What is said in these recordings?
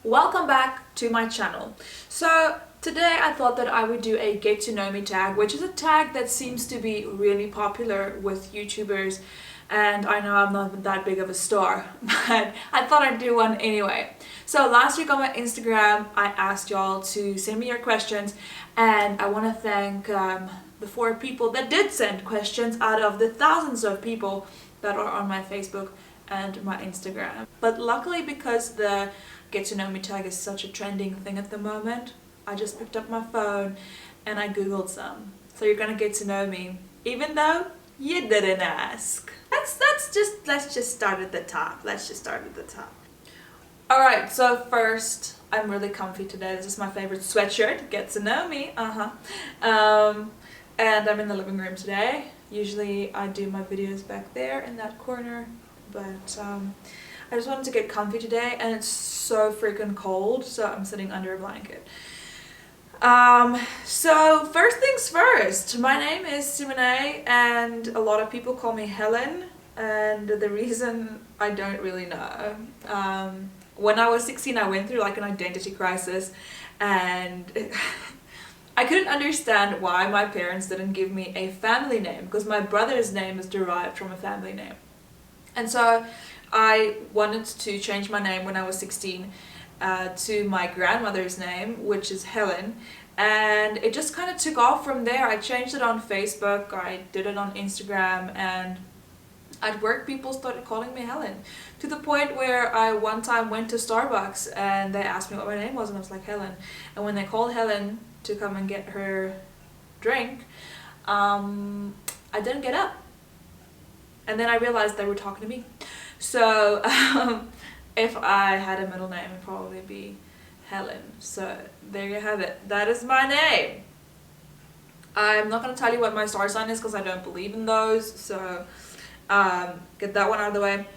Welcome back to my channel. So today I thought that I would do a get to know me tag, which is a tag that seems to be really popular with YouTubers, and I know I'm not that big of a star, but I thought I'd do one anyway. So last week on my Instagram I asked y'all to send me your questions, and I want to thank the 4 people that did send questions out of the thousands of people that are on my Facebook and my Instagram. But luckily, because the get to know me tag is such a trending thing at the moment, I just picked up my phone and I googled some. So you're gonna get to know me even though you didn't ask. Let's just start at the top. Alright, so first, I'm really comfy today. This is my favorite sweatshirt. Get to know me. And I'm in the living room today. Usually I do my videos back there in that corner, but I just wanted to get comfy today, and it's so freaking cold, so I'm sitting under a blanket. So first things first, my name is Simone, and a lot of people call me Helen, and the reason I don't really know. When I was 16, I went through like an identity crisis, and I couldn't understand why my parents didn't give me a family name, because my brother's name is derived from a family name. And so I wanted to change my name when I was 16 to my grandmother's name, which is Helen, and it just kind of took off from there. I changed it on Facebook, I did it on Instagram, and at work people started calling me Helen, to the point where I one time went to Starbucks and they asked me what my name was, and I was like Helen. And when they called Helen to come and get her drink, I didn't get up. And then I realized they were talking to me. So if I had a middle name, it'd probably be Helen. So there you have it. That is my name. I'm not going to tell you what my star sign is because I don't believe in those. So get that one out of the way.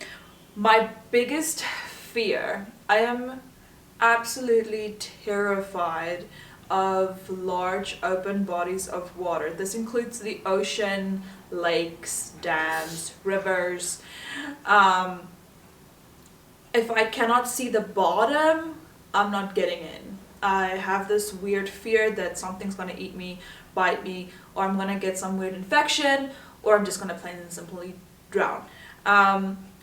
My biggest fear, I am absolutely terrified of large open bodies of water. This includes the ocean, lakes, dams, rivers. If I cannot see the bottom, I'm not getting in. I have this weird fear that something's gonna eat me, bite me, or I'm gonna get some weird infection, or I'm just gonna plain and simply drown.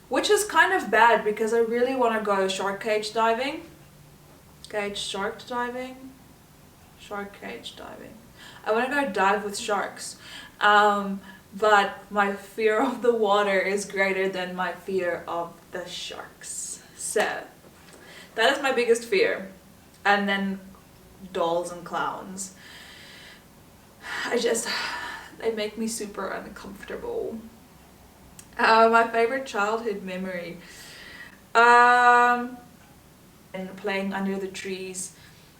Which is kind of bad because I really want to go shark cage diving. Shark cage diving. I want to go dive with sharks. But my fear of the water is greater than my fear of the sharks. So that is my biggest fear. And then dolls and clowns. They make me super uncomfortable. My favorite childhood memory. And playing under the trees,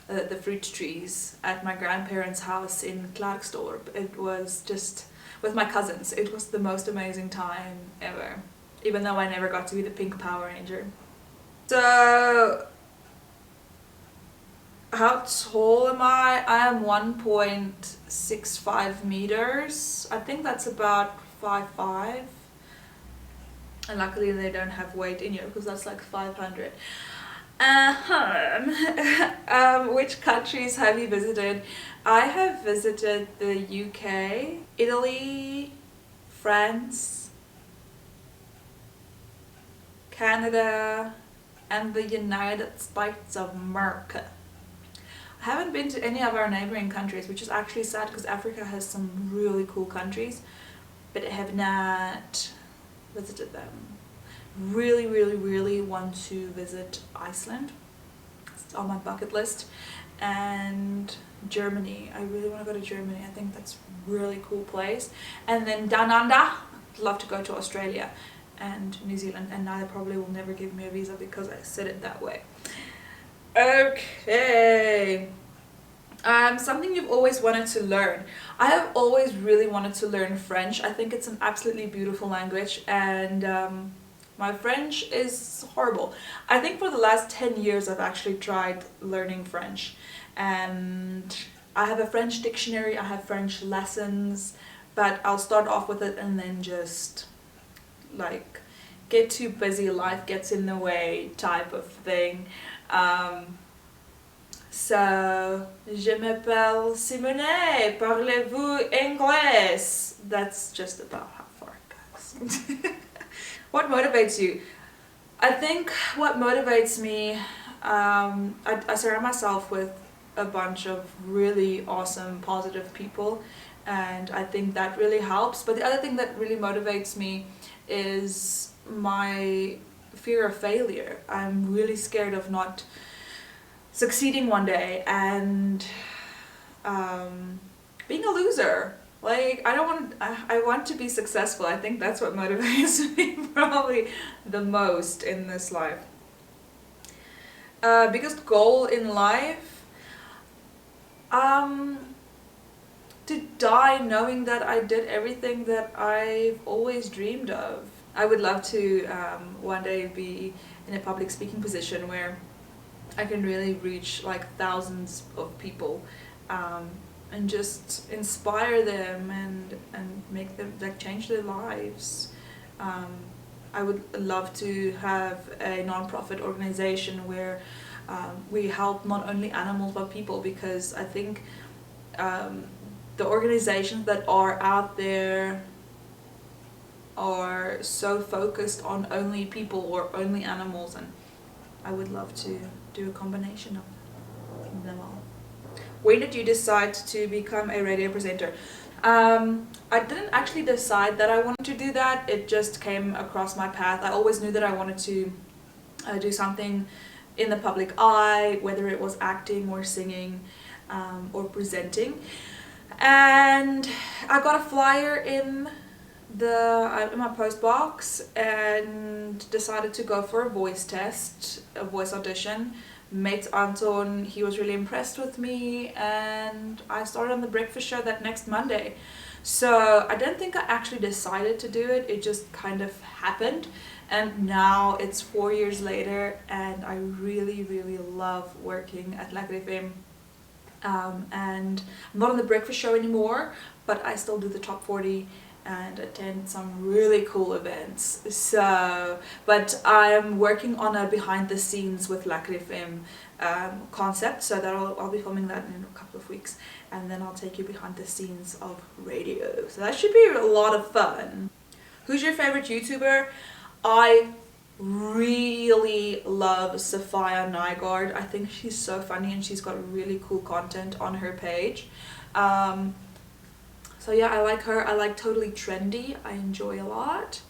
the fruit trees at my grandparents' house in Klerksdorp. It was just, with my cousins, it was the most amazing time ever. Even though I never got to be the pink Power Ranger. So, how tall am I? I am 1.65 meters. I think that's about 5'5". And luckily they don't have weight in here because that's like 500. Which countries have you visited? I have visited the UK, Italy, France, Canada, and the United States of America. I haven't been to any of our neighboring countries, which is actually sad because Africa has some really cool countries, but I have not visited them. Really want to visit Iceland. It's on my bucket list. And Germany. I really want to go to Germany. I think that's a really cool place. And then down under, I'd love to go to Australia and New Zealand, and now they probably will never give me a visa because I said it that way. Okay. Something you've always wanted to learn. I have always really wanted to learn French. I think it's an absolutely beautiful language, and my French is horrible. I think for the last 10 years I've actually tried learning French, and I have a French dictionary, I have French lessons, but I'll start off with it and then just like get too busy, life gets in the way type of thing. So, je m'appelle Simone, parlez-vous anglais? That's just about how far it goes. What motivates you? I think what motivates me, I surround myself with a bunch of really awesome, positive people, and I think that really helps. But the other thing that really motivates me is my fear of failure. I'm really scared of not succeeding one day and being a loser. Like, I want to be successful. I think that's what motivates me probably the most in this life. Biggest goal in life, to die knowing that I did everything that I've always dreamed of. I would love to one day be in a public speaking position where I can really reach like thousands of people, and just inspire them and make them like change their lives. I would love to have a non-profit organization where we help not only animals but people, because I think the organizations that are out there are so focused on only people or only animals, and I would love to do a combination of them all. When did you decide to become a radio presenter? I didn't actually decide that I wanted to do that. It just came across my path. I always knew that I wanted to do something in the public eye, whether it was acting or singing or presenting. And I got a flyer in my post box and decided to go for a voice test, a voice audition. Met Anton, he was really impressed with me, and I started on the breakfast show that next Monday. So I don't think I actually decided to do it, it just kind of happened. And now it's 4 years later, and I really, really love working at Lekker FM. And I'm not on the breakfast show anymore, but I still do the top 40 and attend some really cool events. So, but I'm working on a behind the scenes with Lekker FM concept, so that I'll be filming that in a couple of weeks, and then I'll take you behind the scenes of radio. So that should be a lot of fun. Who's your favorite YouTuber? I really love Sophia Nygaard. I think she's so funny and she's got really cool content on her page. So yeah, I like her. I like Totally Trendy. I enjoy a lot.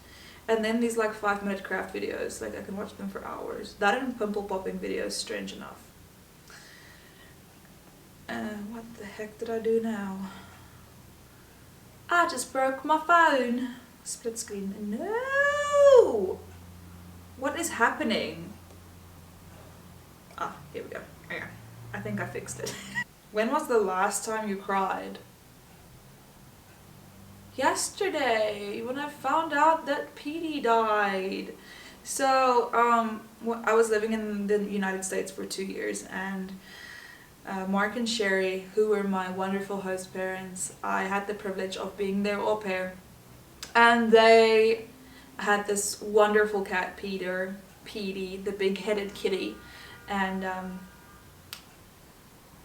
And then these like 5-minute craft videos, like I can watch them for hours. That and pimple popping videos, strange enough. What the heck did I do now? I just broke my phone. Split screen. No! What is happening? Ah, here we go. Okay. I think I fixed it. When was the last time you cried? Yesterday, when I found out that Petey died. So, I was living in the United States for 2 years, and Mark and Sherry, who were my wonderful host parents, I had the privilege of being their au pair. And they had this wonderful cat, Petey, the big-headed kitty. And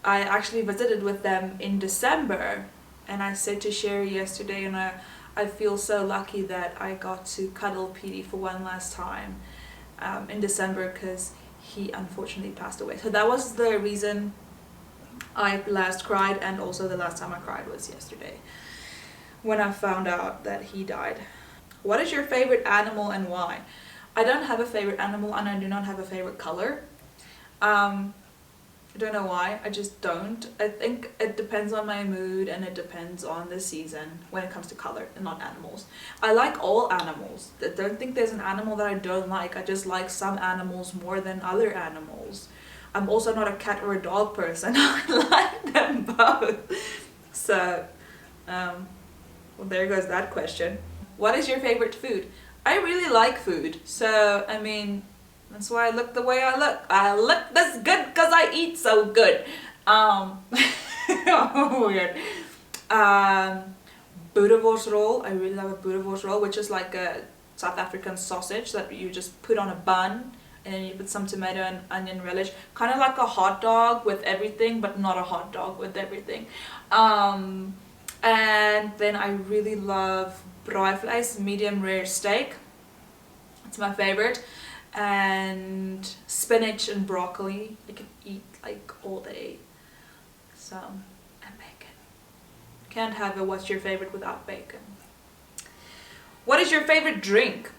I actually visited with them in December. And I said to Sherry yesterday, and I feel so lucky that I got to cuddle Petey for one last time in December, because he unfortunately passed away. So that was the reason I last cried, and also the last time I cried was yesterday when I found out that he died. What is your favorite animal and why? I don't have a favorite animal, and I do not have a favorite color. I don't know why, I just don't. I think it depends on my mood, and it depends on the season when it comes to color and not animals. I like all animals. I don't think there's an animal that I don't like. I just like some animals more than other animals. I'm also not a cat or a dog person. I like them both. So, well, there goes that question. What is your favorite food? I really like food. So, I mean, that's why I look the way I look. I look this good because I eat so good. Weird. Boerewors roll. I really love a boerewors roll, which is like a South African sausage that you just put on a bun, and then you put some tomato and onion relish, kind of like a hot dog with everything, but not a hot dog with everything. And then I really love braaivleis, medium rare steak. It's my favorite. And spinach and broccoli I could eat like all day. So, and bacon. Can't have a what's your favorite without bacon. What is your favorite drink?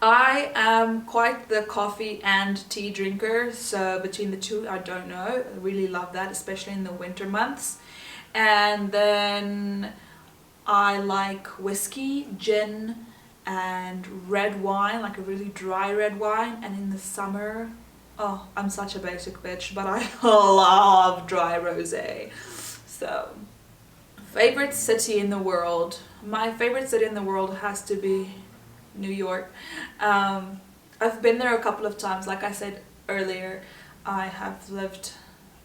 I am quite the coffee and tea drinker, so between the two I don't know. I really love that, especially in the winter months. And then I like whiskey, gin, and red wine, like a really dry red wine. And in the summer, oh, I'm such a basic bitch, but I love dry rosé. So, favorite city in the world. My favorite city in the world has to be New York. I've been there a couple of times. Like I said earlier, I have lived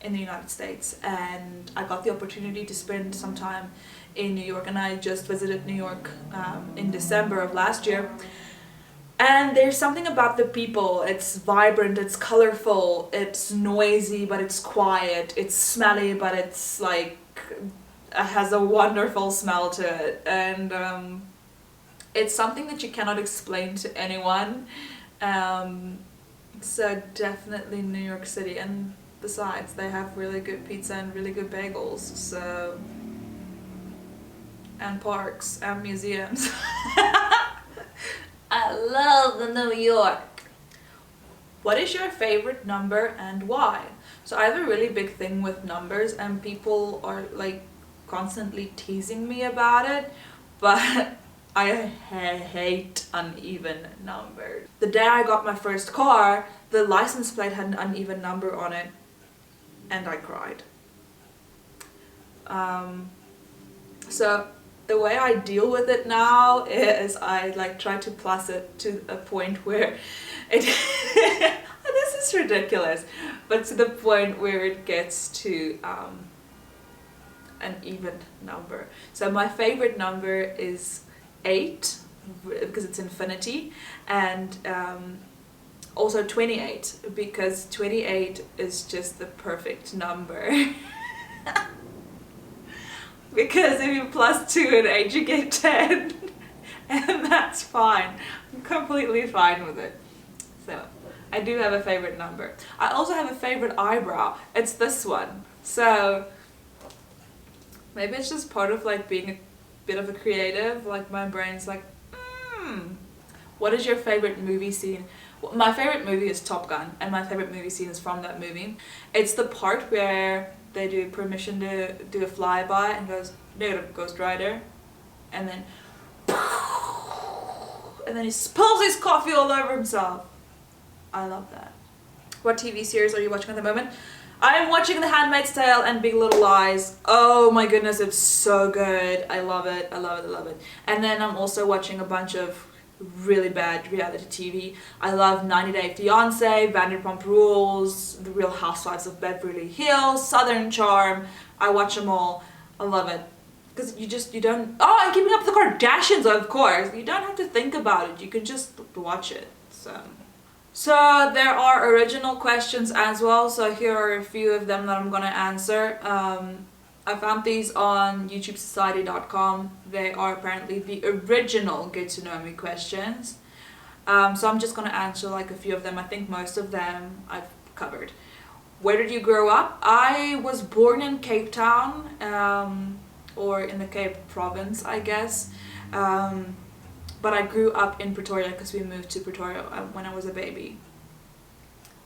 in the United States, and I got the opportunity to spend some time in New York, and I just visited New York in December of last year. And there's something about the people. It's vibrant, it's colorful, it's noisy, but it's quiet, it's smelly, but it's like, it has a wonderful smell to it. And it's something that you cannot explain to anyone. So definitely New York City. And besides, they have really good pizza and really good bagels. So, and parks and museums. I love the New York. What is your favorite number and why? So I have a really big thing with numbers, and people are like constantly teasing me about it, but I hate uneven numbers. The day I got my first car, the license plate had an uneven number on it, and I cried. So the way I deal with it now is I like try to plus it to a point where it this is ridiculous, but to the point where it gets to an even number. So my favorite number is 8 because it's infinity, and also 28 because 28 is just the perfect number. Because if you plus 2 and 8 you get 10, and that's fine. I'm completely fine with it. So I do have a favorite number. I also have a favorite eyebrow. It's this one. So maybe it's just part of like being a bit of a creative. Like my brain's like, what is your favorite movie scene? Well, my favorite movie is Top Gun, and my favorite movie scene is from that movie. It's the part where they do permission to do a flyby and goes, negative Ghost Rider, and then he spills his coffee all over himself. I love that. What TV series are you watching at the moment? I am watching The Handmaid's Tale and Big Little Lies. Oh my goodness, it's so good. I love it, I love it, I love it. And then I'm also watching a bunch of really bad reality TV. I love 90 Day Fiancé, Vanderpump Rules, The Real Housewives of Beverly Hills, Southern Charm. I watch them all. I love it. Because you don't... Oh, and Keeping Up with the Kardashians, of course. You don't have to think about it. You can just watch it. So there are original questions as well. So here are a few of them that I'm going to answer. I found these on youtubesociety.com. They are apparently the original Get to Know Me questions. So I'm just going to answer like a few of them. I think most of them I've covered. Where did you grow up? I was born in Cape Town, or in the Cape Province, I guess. But I grew up in Pretoria because we moved to Pretoria when I was a baby.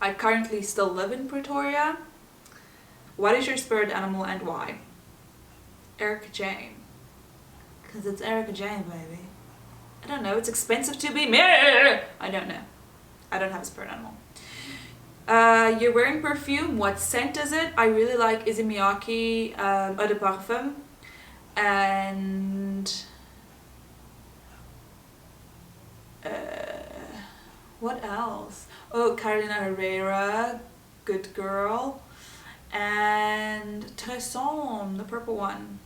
I currently still live in Pretoria. What is your spirit animal and why? Erica Jane. Because it's Erica Jane, baby. I don't know, it's expensive to be me. I don't know. I don't have a spirit animal. You're wearing perfume. What scent is it? I really like Issey Miyake Eau de Parfum. And... what else? Oh, Carolina Herrera, Good Girl. And Tresson, the purple one.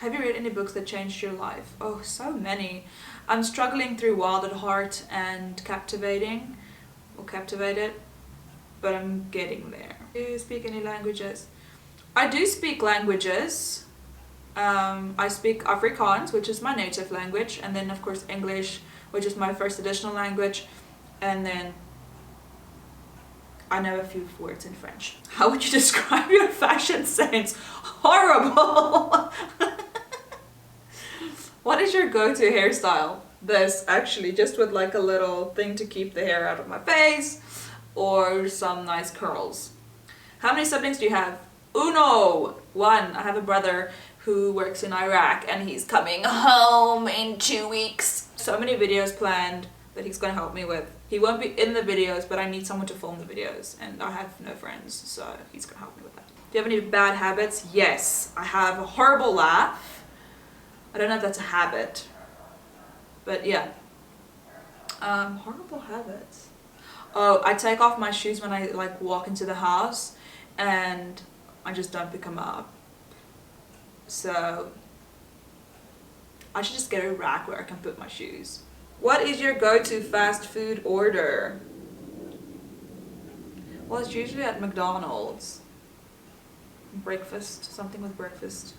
Have you read any books that changed your life? Oh, so many. I'm struggling through Wild at Heart and Captivating, or Captivated, but I'm getting there. Do you speak any languages? I do speak languages. I speak Afrikaans, which is my native language, and then of course English, which is my first additional language, and then I know a few words in French. How would you describe your fashion sense? Horrible! What is your go-to hairstyle? This, actually, just with like a little thing to keep the hair out of my face, or some nice curls. How many siblings do you have? Uno! One. I have a brother who works in Iraq and he's coming home in 2 weeks. So many videos planned that he's gonna help me with. He won't be in the videos, but I need someone to film the videos, and I have no friends, so he's gonna help me with that. Do you have any bad habits? Yes. I have a horrible laugh. I don't know if that's a habit, but yeah. Horrible habits. Oh, I take off my shoes when I like walk into the house, and I just don't pick them up. So I should just get a rack where I can put my shoes. What is your go-to fast food order? Well, it's usually at McDonald's. Breakfast, something with breakfast.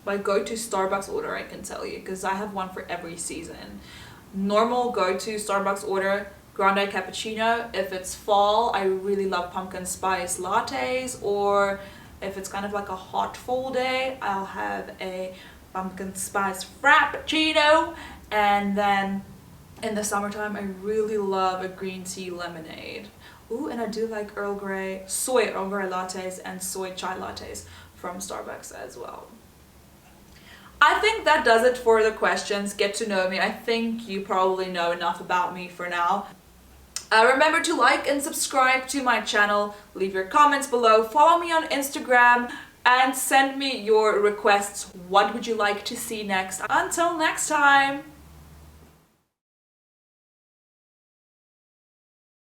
My go-to Starbucks order, I can tell you, because I have one for every season. Normal go-to Starbucks order, grande cappuccino. If it's fall, I really love pumpkin spice lattes, or if it's kind of like a hot fall day, I'll have a pumpkin spice frappuccino. And then in the summertime, I really love a green tea lemonade. Ooh, and I do like Earl Grey, soy Earl Grey lattes and soy chai lattes from Starbucks as well. I think that does it for the questions. Get to know me. I think you probably know enough about me for now. Remember to like and subscribe to my channel. Leave your comments below. Follow me on Instagram and send me your requests. What would you like to see next? Until next time.